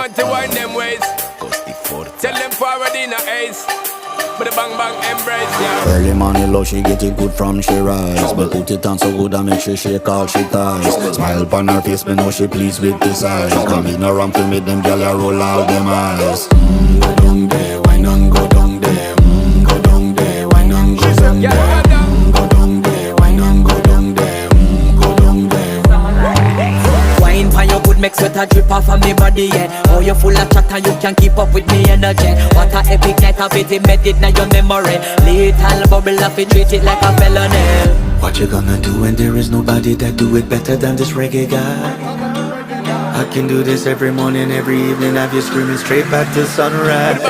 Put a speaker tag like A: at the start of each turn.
A: want to wind them ways. Tell them forward in a ace. But the bang bang embrace, yeah.
B: Early morning love, she get it good from she rise. But put it on so good I make she shake all she ties. Smile upon her face, me know she pleased with this eyes. Come in around to make them gyal a roll out them eyes. Go down there, wine and go down there. Go down there, wine and go down there. Go down there, wine and go down there. Go down there.
C: Wine pan your good make sweat a drip off of me body, yeah. Oh, you full of chatter, you can keep up with me energy. What a epic night of it, embedded in your memory. Little bubble of it, treat it like a felony.
B: What you gonna do when there is nobody that do it better than this reggae guy? I can do this every morning, every evening, have you screaming straight back to sunrise.